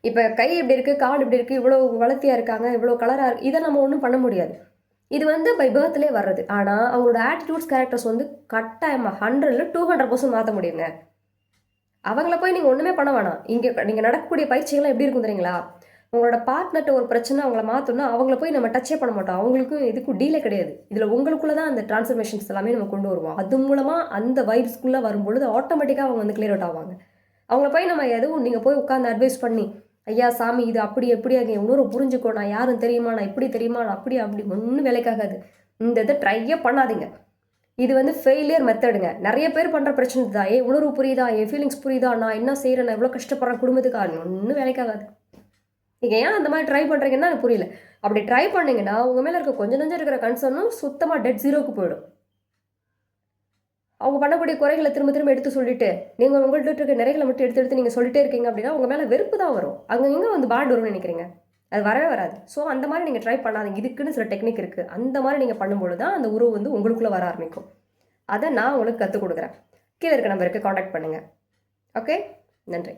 இப்போ கை இப்படி இருக்குது, கால் இப்படி இருக்குது, இவ்வளோ வளர்த்தியாக இருக்காங்க, இவ்வளோ கலராக இருக்கு, இதை நம்ம ஒன்றும் பண்ண முடியாது. இது வந்து பை பர்த்லேயே வர்றது. ஆனால் அவங்களோட ஆட்டிடியூட்ஸ், கேரக்டர்ஸ் வந்து கட்டாயமாக 100ல் 200% மாற்ற முடியுங்க. அவங்கள போய் நீங்கள் ஒன்றுமே பண்ண வேணாம். இங்கே நீங்கள் நடக்கக்கூடிய பயிற்சிகள்லாம் எப்படி இருக்கும் தெரியுங்களா? உங்களோட பார்ட்னர்ட்ட ஒரு பிரச்சனை அவங்கள மாற்றணும்னா அவங்கள போய் நம்ம டச்சே பண்ண மாட்டோம். அவங்களுக்கும் இதுக்கும் டீலே கிடையாது. இதில் உங்களுக்குள்ள தான் அந்த டிரான்ஸ்ஃபர்மேஷன்ஸ் எல்லாமே நம்ம கொண்டு வருவோம். அது மூலமாக அந்த வைப்ஸ்குள்ளே வரும்பொழுது ஆட்டோமேட்டிக்காக அவங்க வந்து கிளியர் அவுட் ஆவாங்க. அவங்கள போய் நம்ம எதுவும் நீங்கள் போய் உட்காந்து அட்வைஸ் பண்ணி, ஐயா சாமி இது அப்படி எப்படி என் உணர்வு புரிஞ்சுக்கோ, நான் யாரும் தெரியுமா, நான் இப்படி தெரியுமா, நான் அப்படி அப்படி ஒன்றும் வேலைக்காகாது. இந்த இதை ட்ரையே பண்ணாதீங்க. இது வந்து ஃபெயிலியர் மெத்தடுங்க. நிறைய பேர் பண்ணுற பிரச்சனை தான். உணர்வு புரியுதா, என் ஃபீலிங்ஸ் புரியுதா, நான் என்ன செய்கிறேன், நான் எவ்வளோ கஷ்டப்படுறேன் குடும்பத்துக்காக, ஒன்றும் வேலைக்காகாது. நீங்கள் ஏன் அந்த மாதிரி ட்ரை பண்ணுறீங்கன்னா எனக்கு புரியல. அப்படி ட்ரை பண்ணிங்கன்னா உங்கள் மேலே இருக்க கொஞ்சம் நஞ்சம் இருக்கிற கன்சர்னும் சுத்தமாக டெட் ஜீரோக்கு போயிடும். அவங்க பண்ணக்கூடிய குறைகளை திரும்ப திரும்ப எடுத்து சொல்லிட்டு, நீங்கள் உங்கள்கிட்ட இருக்க நிறைகளை மட்டும் எடுத்து எடுத்து நீங்கள் சொல்லிட்டே இருக்கீங்க அப்படின்னா உங்கள் மேலே வெறுப்பு தான் வரும். அங்கே எங்கே வந்து பாண்ட் வரும்னு நினைக்கிறீங்க? அது வரவே வராது. ஸோ அந்த மாதிரி நீங்கள் ட்ரை பண்ணாதீங்க. இதுக்குன்னு சில டெக்னிக் இருக்குது. அந்த மாதிரி நீங்கள் பண்ணும்பொழுது தான் அந்த உறவு வந்து உங்களுக்குள்ளே வர ஆரம்பிக்கும். அதை நான் உங்களுக்கு கற்றுக் கொடுக்குறேன். கீழே இருக்க நம்பருக்கு காண்டாக்ட் பண்ணுங்கள். ஓகே, நன்றி.